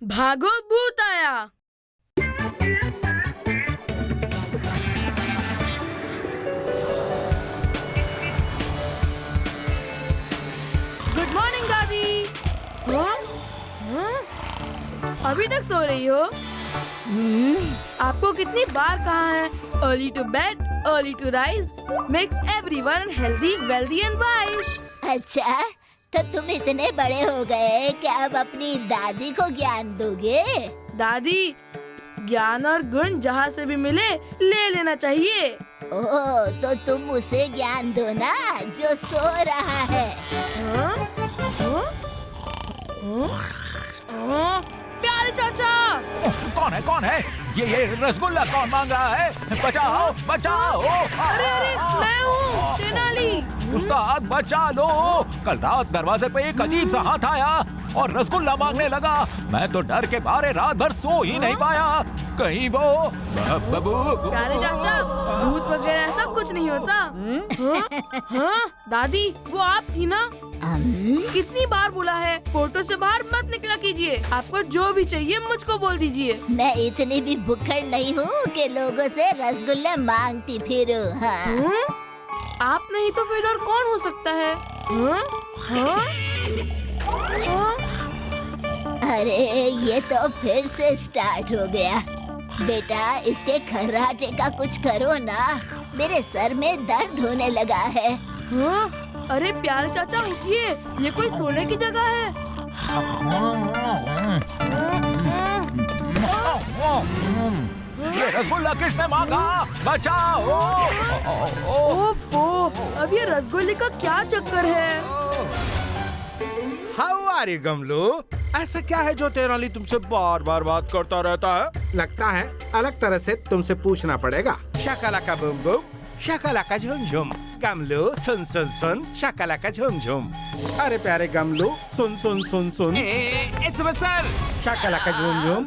भागो भूत आया। गुड मॉर्निंग दादी। हाँ? हाँ? अभी तक सो रही हो? आपको कितनी बार कहा है early to bed early to rise makes everyone healthy wealthy and wise. अच्छा, तो तुम इतने बड़े हो गए कि अब अपनी दादी को ज्ञान दोगे? दादी, ज्ञान और गुण जहाँ से भी मिले ले लेना चाहिए। ओह, तो तुम उसे ज्ञान दो ना जो सो रहा है। हाँ? हाँ? हाँ? प्यारे चाचा। कौन है? ये रसगुल्ला कौन मांग रहा है? बचाओ बचाओ! अरे मैं हूँ तेनाली। उस्ताद बचा लो! कल रात दरवाजे पे एक अजीब सा हाथ आया और रसगुल्ला मांगने लगा। मैं तो डर के मारे रात भर सो ही नहीं पाया। कहीं वो प्यारे चाचा, भूत वगैरह ऐसा कुछ नहीं होता। हाँ? हाँ? दादी, वो आप थी ना? कितनी बार बोला है फोटो से बाहर मत निकला कीजिए। आपको जो भी चाहिए मुझको बोल दीजिए। मैं इतनी भी भुक्कड़ नहीं हूँ कि लोगों से रसगुल्ला मांगती फिरूं। हाँ? आप नहीं तो फिर और कौन हो सकता है? हाँ? हाँ? हाँ? अरे ये तो फिर से स्टार्ट हो गया। बेटा, इसके खर्राटे का कुछ करो ना, मेरे सर में दर्द होने लगा है। हाँ? अरे प्यारे चाचा उठिए, ये कोई सोने की जगह है। ये रसगुल्ला किसने मांगा? बचाओ! ओफो, अब ये रसगुल्ले का क्या चक्कर है? हाउ आर यू गमलू? ऐसा क्या है जो तेनाली तुमसे बार बार बात करता रहता है? लगता है अलग तरह से तुमसे पूछना पड़ेगा। शाकालाका बूम बूम, शाकालाका झुम झुम। गमलू सुन सुन सुन, शाकालाका झुम झुम। अरे प्यारे गमलू, सुन सुन सुन सुन। सर, शाकालाका झुम झुम।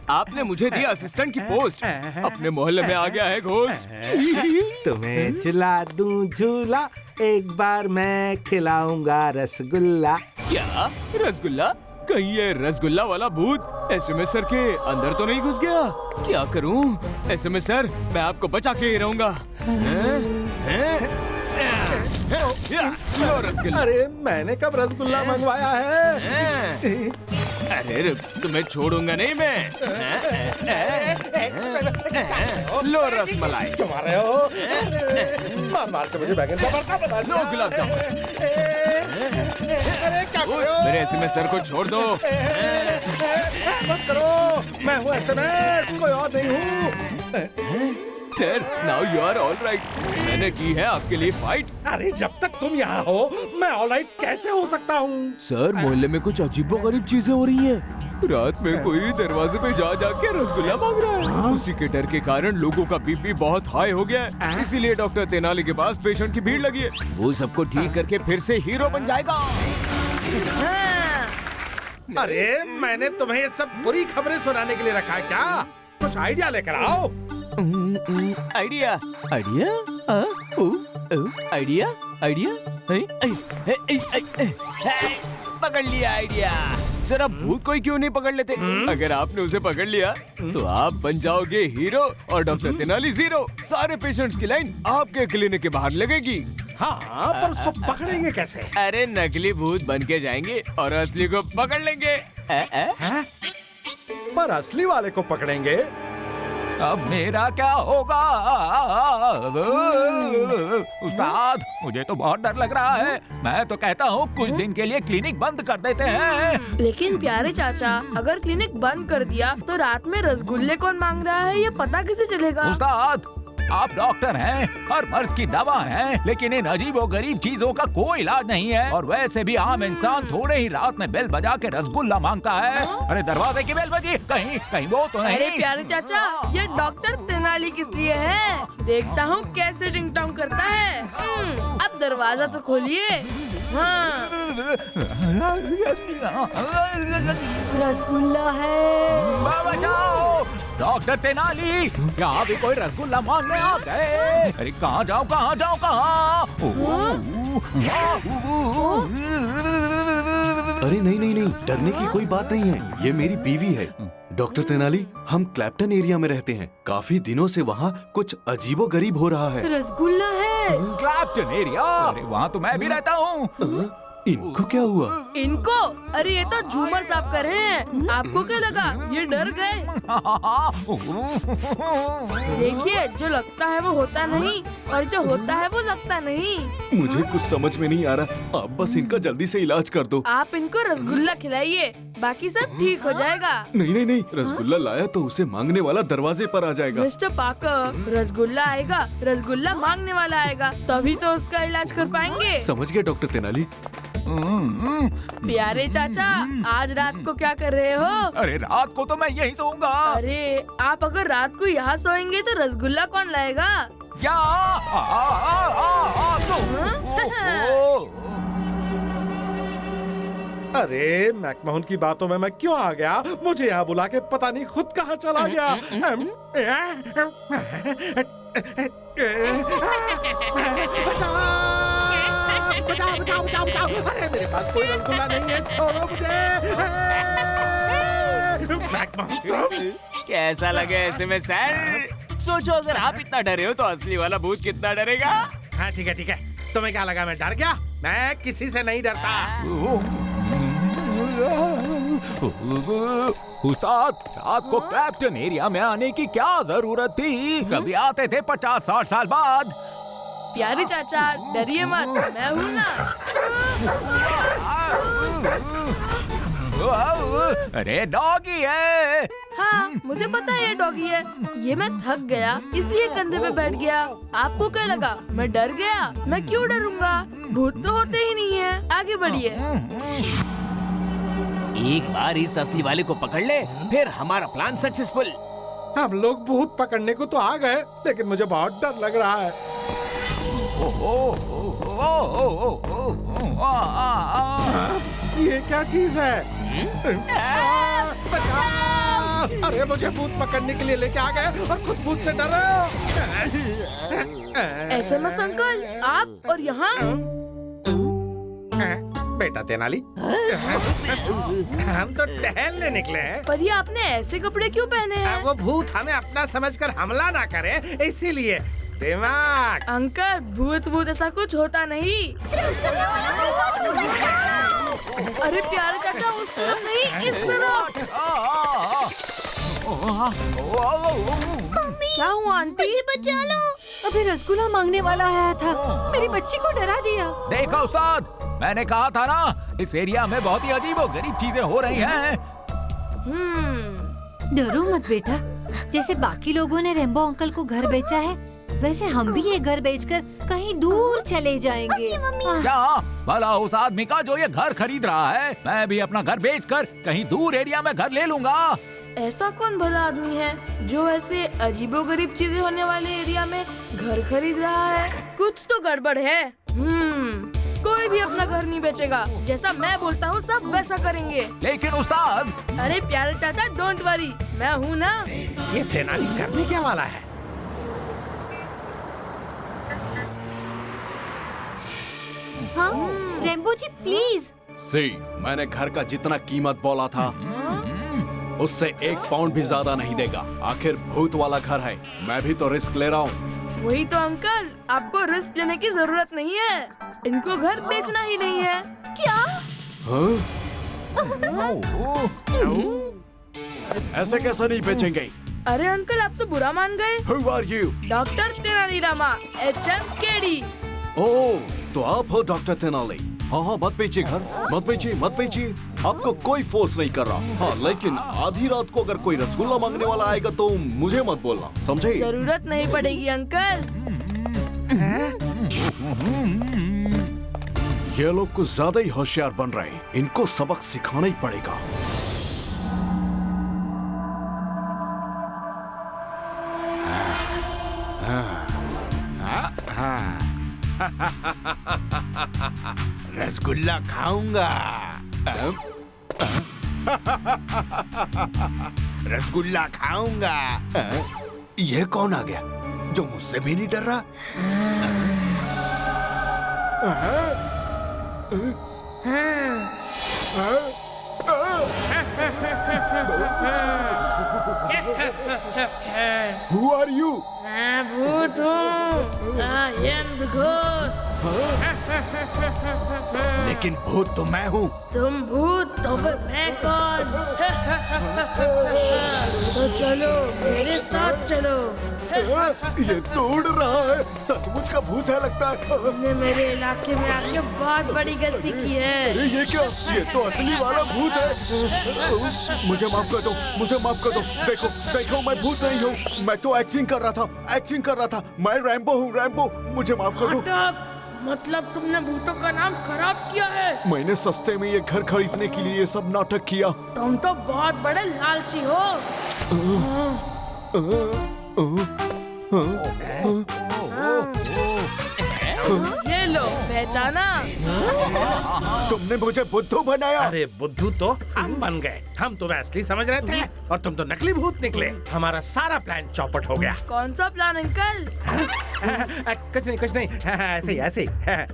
आपने मुझे दी असिस्टेंट की पोस्ट। अपने मोहल्ले में आ गया है घोस्ट। तुम्हें झुला दूं झूला, एक बार मैं खिलाऊंगा रसगुल्ला। क्या रसगुल्ला? कहीं ये रसगुल्ला वाला भूत एसएमएस सर के अंदर तो नहीं घुस गया? क्या करूं? एसएमएस सर, मैं आपको बचा के ही रहूंगा। लो रसगुल्ला। अरे मैंने कब रसगुल्ला मंगवाया है? अरे तुम्हें छोड़ूंगा नहीं मैं। लो रसमलाई। क्यों मार रहे हो? मार मार के मुझे बैगन का भरता बना दिया। लो गुलाब जामुन। अरे क्या कर रहे हो? मेरे एसएमएस सर को छोड़ दो। बस करो, मैं हूँ एसएमएस, कोई और नहीं हूँ। Sir, now you are all right. मैंने की है आपके लिए फाइट। अरे जब तक तुम यहाँ हो, मैं ऑलराइट कैसे हो सकता हूँ? सर, मोहल्ले में कुछ अजीबोगरीब चीजें हो रही हैं। रात में कोई दरवाजे पे जा जाके रसगुल्ला मांग रहा है। उसी के डर के कारण लोगों का बीपी बहुत हाई हो गया है। इसीलिए डॉक्टर तेनाली के पास पेशेंट की भीड़ लगी है। वो सबको ठीक करके फिर से हीरो बन जाएगा। हाँ। अरे मैंने तुम्हें ये सब बुरी खबरें सुनाने के लिए रखा है क्या? कुछ आइडिया लेकर आओ। आइडिया आइडिया आइडिया आइडिया पकड़ लिया आइडिया। सर, अब भूत कोई क्यों नहीं पकड़ लेते? अगर आपने उसे पकड़ लिया तो आप बन जाओगे हीरो और डॉक्टर तेनाली जीरो। सारे पेशेंट्स की लाइन आपके क्लिनिक के बाहर लगेगी। हाँ, पर उसको पकड़ेंगे कैसे? अरे नकली भूत बन के जाएंगे और असली को पकड़ लेंगे। हैं? पर असली वाले को पकड़ेंगे? अब मेरा क्या होगा? उस्ताद, मुझे तो बहुत डर लग रहा है। मैं तो कहता हूँ कुछ दिन के लिए क्लिनिक बंद कर देते हैं। लेकिन प्यारे चाचा, अगर क्लिनिक बंद कर दिया तो रात में रसगुल्ले कौन मांग रहा है ये पता कैसे चलेगा? उस्ताद, आप डॉक्टर हैं, हर मर्ज की दवा है, लेकिन इन अजीबोगरीब चीजों का कोई इलाज नहीं है। और वैसे भी आम इंसान थोड़े ही रात में बेल बजा के रसगुल्ला मांगता है। अरे दरवाजे की बेल बजी, कहीं वो तो नहीं। अरे प्यारे चाचा, ये डॉक्टर तेनाली किस लिए है? देखता हूँ कैसे टिंग टोंग करता है। अब दरवाजा तो खोलिए। हाँ। रसगुल्ला है। बचाओ! डॉक्टर तेनाली, यहाँ भी कोई रसगुल्ला मांगने आ गए। अरे कहाँ जाओ? अरे नहीं नहीं नहीं, डरने की कोई बात नहीं है, ये मेरी बीवी है। डॉक्टर तेनाली, हम क्लैप्टन एरिया में रहते हैं। काफी दिनों से वहाँ कुछ अजीबो गरीब हो रहा है। रसगुल्ला है। क्लैप्टन एरिया, अरे वहाँ तो मैं भी रहता हूँ। इनको क्या हुआ? इनको? अरे ये तो झूमर साफ कर रहे हैं। आपको क्या लगा ये डर गए? देखिए, जो लगता है वो होता नहीं और जो होता है वो लगता नहीं। मुझे कुछ समझ में नहीं आ रहा, आप बस इनका जल्दी से इलाज कर दो। आप इनको रसगुल्ला खिलाइए, बाकी सब ठीक हो जाएगा। नहीं नहीं नहीं, रसगुल्ला लाया तो उसे मांगने वाला दरवाजे पर आ जाएगा। मिस्टर पाकर, रसगुल्ला आएगा, रसगुल्ला मांगने वाला आएगा, तभी तो उसका इलाज कर पाएंगे। समझ गए डॉक्टर तेनाली। प्यारे चाचा, आज रात को क्या कर रहे हो? अरे रात को तो मैं यही सोऊंगा। अरे आप अगर रात को यहाँ सोएंगे तो रसगुल्ला कौन लाएगा? क्या? अरे मैकमोहन की बातों में मैं क्यों आ गया? मुझे यहाँ बुला के पता नहीं खुद कहाँ चला गया। बचाओ बचाओ बचाओ बचाओ! अरे मेरे पास कोई रसगुल्ला नहीं है, छोड़ो मुझे। मैकमोहन तुम कैसा लगे ऐसे में सर? सोचो अगर आप इतना डरे हो तो असली वाला भूत कितना डरेगा। हाँ ठीक है ठीक है, तुम्हें क्या लगा मैं डर गया? मैं किसी से नहीं डरता। उस्ताद, रात को क्लैप्टन एरिया में आने की क्या जरूरत थी? कभी आते थे 50-60 साल बाद। प्यारे चाचा, डरिए मत, मैं हूँ ना। अरे डॉगी है। हाँ, मुझे पता है ये डॉगी है। ये मैं थक गया इसलिए कंधे पे बैठ गया। आपको क्या लगा मैं डर गया? मैं क्यों डरूंगा? भूत तो होते ही नहीं है। आगे बढ़िए। एक बार इस असली वाले को पकड़ ले, फिर हमारा प्लान सक्सेसफुल। हम लोग भूत पकड़ने को तो आ गए, लेकिन मुझे बहुत डर लग रहा है। ये क्या चीज है? बचाओ! अरे मुझे भूत पकड़ने के लिए लेके आ गए और खुद भूत से डर रहे हो। एसएमएस अंकल, आप और यहाँ? बेटा तेनाली, हम तो टहलने निकले हैं। पर ये आपने ऐसे कपड़े क्यों पहने हैं? वो भूत हमें अपना समझकर हमला ना करे, इसीलिए। दिमाग अंकल, भूत ऐसा कुछ होता नहीं। अरे प्यारे चाचा, उस तरफ नहीं, इस तरफ। क्या हुआ आंटी? मुझे बचा लो। अभी रसगुल्ला मांगने वाला आया था, मेरी बच्ची को डरा दिया। देखा उस्ताद, मैंने कहा था ना, इस एरिया में बहुत ही अजीब और गरीब चीजें हो रही हैं। डरो मत बेटा, जैसे बाकी लोगों ने रेम्बो अंकल को घर बेचा है, वैसे हम भी ये घर बेचकर कहीं दूर चले जाएंगे। क्या भला उस आदमी का जो ये घर खरीद रहा है? मैं भी अपना घर बेचकर कहीं दूर एरिया में घर ले लूंगा। ऐसा कौन भला आदमी है जो ऐसे अजीबोगरीब चीजें होने वाले एरिया में घर खरीद रहा है? कुछ तो गड़बड़ है। कोई भी अपना घर नहीं बेचेगा। जैसा मैं बोलता हूँ सब वैसा करेंगे। लेकिन उस्ताद। अरे प्यारे चाचा, डोंट वरी, मैं हूँ ना। ये तेनाली करने क्या वाला है? हाँ, रेम्बो जी प्लीज। मैंने घर का जितना कीमत बोला था उससे 1 पाउंड भी ज्यादा नहीं देगा। आखिर भूत वाला घर है, मैं भी तो रिस्क ले रहा हूँ। वही तो अंकल, आपको रिस्क लेने की जरूरत नहीं है। इनको घर बेचना ही नहीं है। क्या? हाँ? ऐसे कैसा नहीं बेचेंगे? अरे अंकल, आप तो बुरा मान गए। Who are you? Doctor Tenali Rama, HMKD। ओह, तो आप हो डॉक्टर तेनाली। हाँ हाँ, मत बेचिए घर, मत बेचिए मत बेचिए। आपको कोई फोर्स नहीं कर रहा। हाँ, लेकिन आधी रात को अगर कोई रसगुल्ला मांगने वाला आएगा तो मुझे मत बोलना, समझे? जरूरत नहीं पड़ेगी अंकल। ये लोग कुछ ज्यादा ही होशियार बन रहे हैं, इनको सबक सिखाना ही पड़ेगा। रसगुल्ला खाऊंगा। रसगुल्ला खाऊंगा। ये कौन आ गया जो मुझसे भी नहीं डर रहा? Who are you? मैं भूत हूँ, ये अंधघोष। लेकिन भूत तो मैं हूँ। तुम भूत तो फिर मैं कौन? तो चलो मेरे साथ चलो। ये तोड़ रहा है, सचमुच का भूत है लगता है। तुमने मेरे इलाके में आके बहुत बड़ी गलती की है। अरे ये क्या? ये तो असली वाला भूत है। मुझे माफ कर दो, मुझे माफ कर दो। देखो देखो, मैं भूत नहीं हूँ, मैं तो एक्टिंग कर रहा था, एक्टिंग कर रहा था। मैं रैम्बो हूँ, रैम्बो। मुझे माफ कर दो। नाटक! मतलब तुमने भूतों का नाम खराब किया है। मैंने सस्ते में ये घर खरीदने के लिए ये सब नाटक किया। तुम तो बहुत बड़े लालची हो। ये लो पहचाना। तुमने मुझे बुद्धू बनाया। अरे बुद्धू तो हम बन गए। हम तुम्हें असली समझ रहे थे और तुम तो नकली भूत निकले। हमारा सारा प्लान चौपट हो गया। कौन सा प्लान अंकल? कुछ नहीं कुछ नहीं, ऐसे ही ऐसे ही।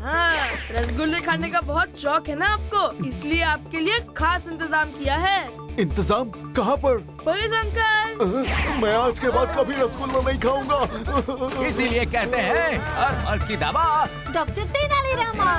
हाँ, रसगुल्ले खाने का बहुत शौक है ना आपको, इसलिए आपके लिए खास इंतजाम किया है। इंतजाम? कहाँ पर? Police uncle. मैं आज के बाद कभी रसगुल्ला नहीं खाऊंगा। इसीलिए कहते हैं हर मर्ज की दवा डॉक्टर तेनालीरामा।